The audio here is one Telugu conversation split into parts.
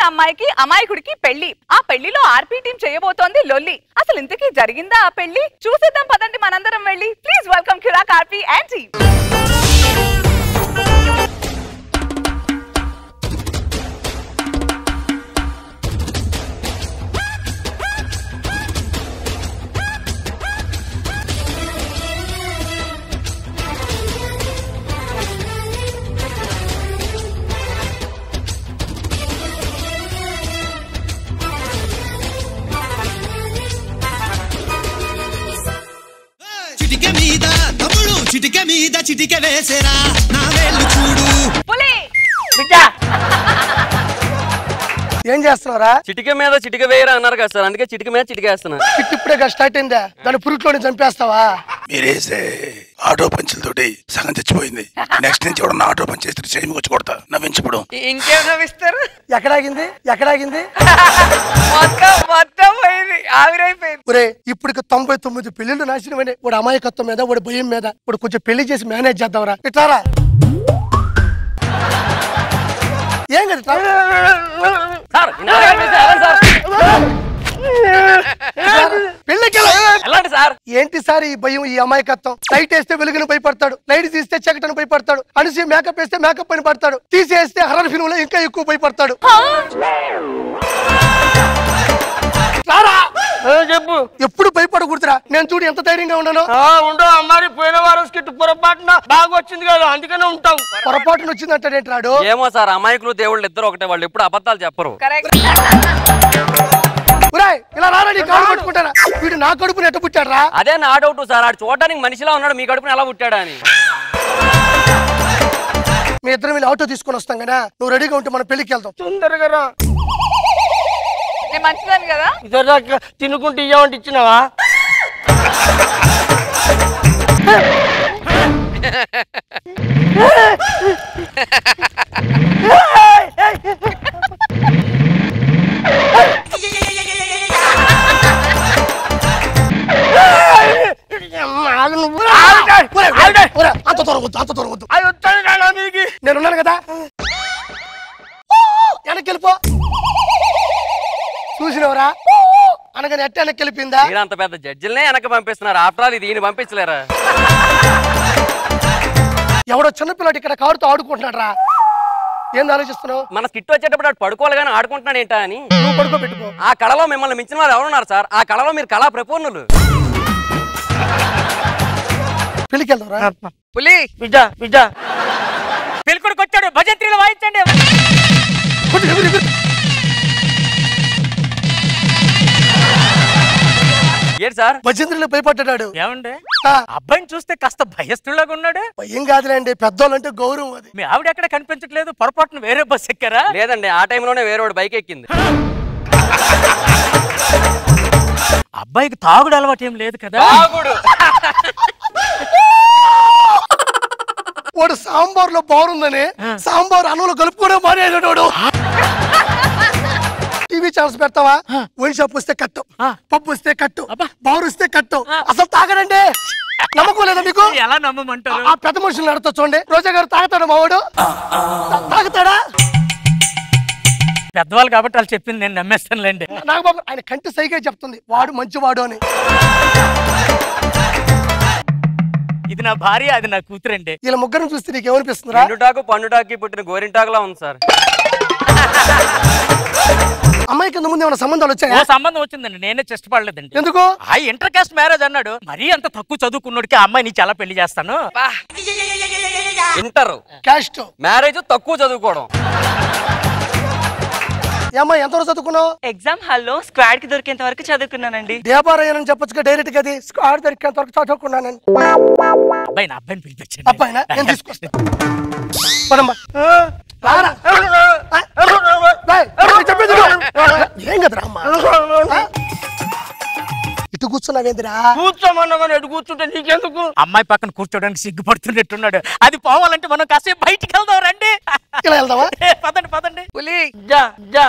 అమ్మాయికి అమాయకుడికి పెళ్లి. ఆ పెళ్లిలో ఆర్పీ టీం చేయబోతోంది లొల్లి. అసలు ఇంతకీ జరిగిందా ఆ పెళ్లి? చూసేద్దాం పదండి మనందరం వెళ్ళి. Please welcome Kiraak RP and team. చిటిక మీద చిటిక వేసేరా నా వేళ్ళు చూడు. ఏం చేస్తున్నారా? చిటిక మీద చిటిక వేయరా అన్నారు కదా సార్, అందుకే చిటిక మీద చిటిక వేస్తున్నా. ఇప్పుడే స్టార్ట్ అయిందా? దాని పురుట్లోని చంపేస్తావా? మీరేసే ఆటో పంచులతోటి సగం తెచ్చిపోయింది. నెక్స్ట్ నుంచి కూడా ఆటో పంచ్ చేస్తే చేయి వచ్చి కొడతా. నవ్వించప్పుడు ఇంకేం నవ్విస్తారు? ఎక్కడాగింది? మొత్తం పోయింది, ఆవిరైపోయింది. ఒరే ఇప్పటికి 99 పెళ్లిళ్ళు నాశనమని వాడు అమాయకత్వం మీద, వాడు భయం మీద. ఇప్పుడు కొంచెం పెళ్లి చేసి మేనేజ్ చేద్దాంరా. ఇట్లారా ఏం కదా ఏంటి సార్ ఈ భయం, ఈ అమాయకత్వం? లైట్ వేస్తే వెలుగును భయపడతాడు, లైట్ తీస్తే చీకటను భయపడతాడు, అనిసి మేకప్ వేస్తే మేకప్ అని పడతాడు, తీసేస్తే హర్రర్ ఫిల్మ్ లో ఇంకా ఎక్కువ భయపడతాడు. చెప్పు, ఎప్పుడు భయపడకూడదురా. నేను చూడు ఎంత ధైర్యంగా ఉన్నాను. ఉండవు అమ్మాయి, పోయిన వారం స్కిట్ పొరపాటున బాగా వచ్చింది కదా, అందుకనే ఉంటావు. పొరపాటున వచ్చిందంటే రాడు. ఏమో సార్, అమాయకులు దేవుళ్ళు ఇద్దరు ఒకటే, వాళ్ళు ఎప్పుడు అబద్ధాలు చెప్పరు. ఇలా రారా, నీ కాళ్ళు పట్టుకుంటారా? వీడు నా కడుపుని ఎట్ట పుట్టాడు? అదే నా డౌట్ సార్, ఆడు చూడడానికి మనిషిలా ఉన్నాడు, మీ కడుపుని ఎలా పుట్టాడా అని. మీ ఇద్దరు వీళ్ళు ఆటో తీసుకొని వస్తాం కదా, నువ్వు రెడీగా ఉంటే మనం పెళ్లికి వెళ్తాం. తొందరగా రా. నేను మంచిదాన్ని కదా, ఇద్దరు తినుకుంటూ ఇవ్వమంటే ఇచ్చినావా? నేనున్నాను కదా, వెనక్కి వెళ్ళిపో. చూసినవరా అనగానే ఎట్ట వెనక్కి వెళ్ళిపోయిందా? అంత పెద్ద జడ్జిలనే వెనక్కి పంపిస్తున్నారు, ఆఫ్టర్ ఆల్ ఇది ఈయన పంపించలేరా? ఎవడో చిన్నపిల్లడు ఇక్కడ కారుతో ఆడుకుంటున్నాడు రా. ఏం ఆలోచిస్తున్నావు? మన స్కిట్ వచ్చేటప్పుడు అటు పడుకోవాలి కానీ ఆడుకుంటున్నాడు ఏంటా అని. నువ్వు పడుకోబెట్టుకో. ఆ కళలో మిమ్మల్ని మించిన వారు ఎవరున్నారు సార్? ఆ కళలో మీరు కళా ప్రపూర్ణులు. పెళ్లికి వెళ్దాంరా. పులి బిడ్డ బిడ్డ పెళ్ళికొడుకు వచ్చాడు, భజంత్రీలు వాయించండి. ఏంటి సార్ భజంత్రీలు భయపడ్డాడు? ఏమండి అబ్బాయిని చూస్తే కాస్త భయస్థులాగా ఉన్నాడు. భయం కాదులేండి, పెద్దోళ్ళంటే గౌరవం. అది మీ ఆవిడ ఎక్కడ కనిపించట్లేదు, పొరపాటున వేరే బస్ ఎక్కారా? లేదండి, ఆ టైంలోనే వేరే బైక్ ఎక్కింది. అబ్బాయికి తాగుడు అలవాటు ఏం లేదు కదా? వాడు సాంబార్ లో బాగుందని సాంబార్ అన్నంలో కలుపుకోవడం మానేడు. టీవీ ఛానల్స్ పెడతావా? వైన్ షాప్ వస్తే కట్టు, పప్పు వస్తే కట్టు, బారు వస్తే కట్టు. అసలు తాగడండి. నమ్మకం లేదా మీకు? ఎలా నమ్మమంటారు? ఆ పెద్ద మనుషులు నడుతా చూడండి. రోజా గారు తాగుతాడు, మావాడు తాగుతాడా? పెద్దవాళ్ళు కాబట్టి వాళ్ళు చెప్పింది నేను నమ్మేస్తానులేండి. నాగబాబు ఆయన కంటి సైగా చెప్తుంది వాడు మంచివాడు అని. ఇది నా భార్య, అది నా కూతురండి. ఇలా ముగ్గురిని చూస్తే నీకు ఏమనిపిస్తుందిరా? పండుటాకి పుట్టిన గోరింటాకులా ఉంది సార్. అమ్మాయి కింద ముందు ఏమైనా సంబంధాలు వచ్చాయా? సంబంధం వచ్చిందండి, నేనే చెస్ట్ పడలేదండి. ఎందుకు? ఆ ఇంటర్ కాస్ట్ మ్యారేజ్ అన్నాడు. మరీ అంత తక్కువ చదువుకున్నోడికి ఆ అమ్మాయి నీకు ఎలా పెళ్లి చేస్తాను? ఇంటర్ కాస్ట్ మ్యారేజ్ తక్కువ చదువుకోవడం. అమ్మాయి ఎంతవరకు చదువుకున్నావు? ఎగ్జామ్ హాల్లో స్క్వాడ్ కి దొరికేంత వరకు చదువుకున్నానండి. దేవారయ్యని చెప్పొచ్చుగా డైరెక్ట్ గా. స్క్వాడ్ దొరికేంత వరకు చదువుకున్నానండి. అబ్బాయిని పిలిపించండి. అబ్బాయినా నేను తీసుకొస్తాను. ఏం కదరా అమ్మా, ఇటు కూర్చున్నావేందిరా? కూర్చోమన్నా ఎటు కూర్చుంటే నీకెందుకు? అమ్మాయి పక్కన కూర్చోడానికి సిగ్గుపడుతున్నట్టున్నాడు. అది పోవాలంటే మనం కాసేపు బయటికి వెళ్దాం రండి. ఇలా వెళ్దామా? పదండి పదండి. పులి జా జా.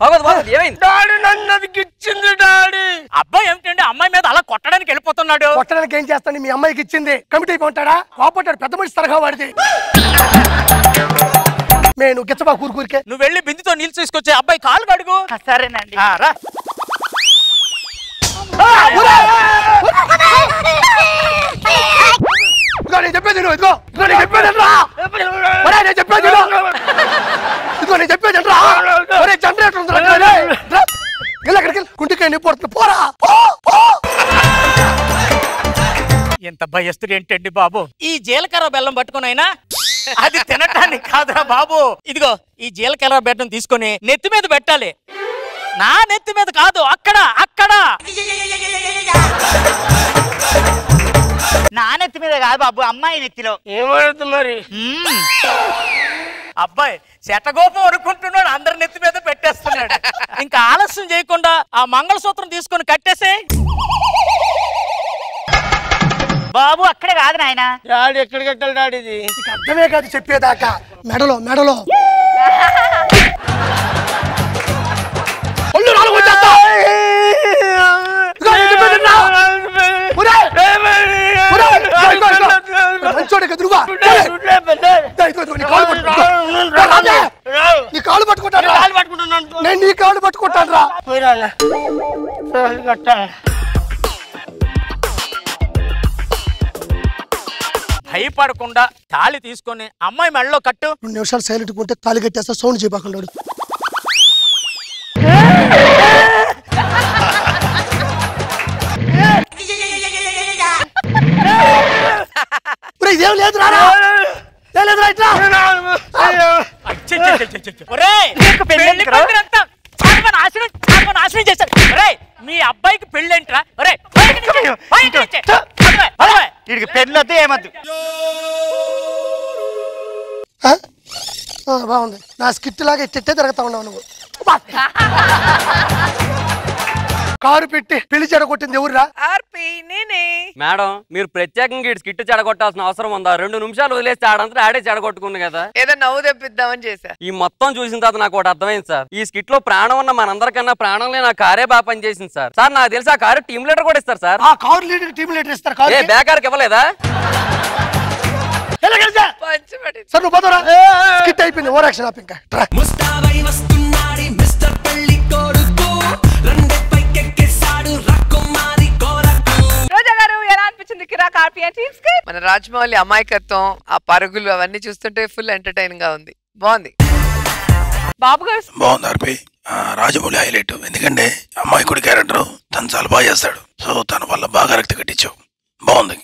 ఏమైంది? డాడీ నన్ను అదికి ఇచ్చింది డాడీ. అబ్బాయి ఏమిటండి అమ్మాయి మీద అలా కొట్టడానికి వెళ్ళిపోతున్నాడు? కొట్టడానికి ఏం చేస్తాను? మీ అమ్మాయికి ఇచ్చింది కమిటీ అయిపోతాడా? కోపడ్డాడు, పెద్ద మనిషి తరగా వాడిది. నేను గిచ్చబా కూరికే. నువ్వు వెళ్ళి బిందుతో నీళ్ళు తీసుకొచ్చే అబ్బాయి కాలు కడుగు. సరేనండి. రా. నేను చెప్పేది ఇదిగో నేను చెప్పేది నేను చెప్పేది ఇదిగో నేను చెప్పేది జనరేటర్ కుంటికాయ నిప్పుడుతుంది పోరా. ఎంత భయస్తుడు ఏంటండి బాబు? ఈ జీలకర్ర బెల్లం పట్టుకుని అయినా అది తినటానికి కాదురా బాబు. ఇదిగో ఈ జీలకర్ర బెల్లం తీసుకొని నెత్తి మీద పెట్టాలి. నా నెత్తి మీద కాదు, అక్కడ అక్కడ. నా నెత్తి మీద కాదు బాబు, అమ్మాయి నెత్తిలో. ఏమవుతుంది మరి? అబ్బాయి శటగోపం అనుకుంటున్నాడు, అందరి నెత్తి మీద పెట్టేస్తున్నాడు. ఇంకా ఆలస్యం చేయకుండా ఆ మంగళసూత్రం తీసుకొని కట్టేసే. బాబు అక్కడే కాదు నాయన. డాడీ ఎక్కడ కట్టాలి డాడీ? ఇది అర్థమే కాదు చెప్పేదాకా. మెడలో మెడలో మంచోడే కదురుగా నీ కాళ్ళు పట్టుకుంటాను. నేను నీ కాళ్ళు పట్టుకుంటాను రా. భయపడకుండా తాళి తీసుకొని అమ్మాయి మెడలో కట్టు. 2 నిమిషాలు సైలెంట్ ఉంటే తాళి కట్టేస్తా. సౌండ్ చేయబాకండి. ఇదేం లేదు రా. నాశనం చేశారు. మీ అబ్బాయికి పెళ్ళేంట్రా? వీడికి పెళ్ళొద్దు ఏమద్దు. బాగుంది. నా స్కిట్ లాగా ఇట్టే తిరుగుతా ఉన్నావు నువ్వు. కారు పెట్టి పెళ్లి చెడగొట్టింది ఎవరురా? మేడం మీరు ప్రత్యేకంగా స్కిట్ చెడగొట్టాల్సిన అవసరం ఉందా? 2 నిమిషాలు వదిలేస్తే ఆడంతా ఆడే చెడగొట్టుకుంది కదా. ఏదో నవ్వు తెప్పిద్దామని చేశా. ఈ మొత్తం చూసిన తర్వాత నాకు ఒకటి అర్థమైంది సార్. ఈ స్కిట్ లో ప్రాణం ఉన్న మనందరికన్నా ప్రాణం లేని ఆ కారే బాగా పనిచేసింది సార్. సార్ నాకు తెలిసి ఆ కారు టీమ్ లీడర్ కూడా ఇస్తారు సార్. ఆ కారు లీడర్ టీమ్ లీడర్ ఇస్తారు. ఏ బేకార్కి ఇవ్వలేదా? సార్ నువ్వు పోతారా? స్కిట్ అయిపోయింది. ఓవర్ యాక్షన్ ఆపు. ఇంకా ముస్తాబై వస్తున్నాడి మిస్టర్ పెళ్లి కొడుకు రండే పైకెక్కేసాడు రాకుమారి కోరకు. రోజా గారు ఎలా అనిపించింది కిరాక్ ఆర్పిఎన్ టీమ్స్ కి? మన రాజమౌళి అమాయకత్వం, ఆ పరుగులు అవన్నీ చూస్తుంటే ఫుల్ ఎంటర్టైనింగ్ గా ఉంది. బాగుంది. బాబు గారు బాగుంది ఆర్పి. రాజమౌళి హైలైట్. ఎందుకంటే అమ్మాయి కుడి క్యారెక్టర్ తను చాలా బాగా చేస్తాడు. సో తన వల్ల బాగా రక్త కట్టించావు. బాగుంది.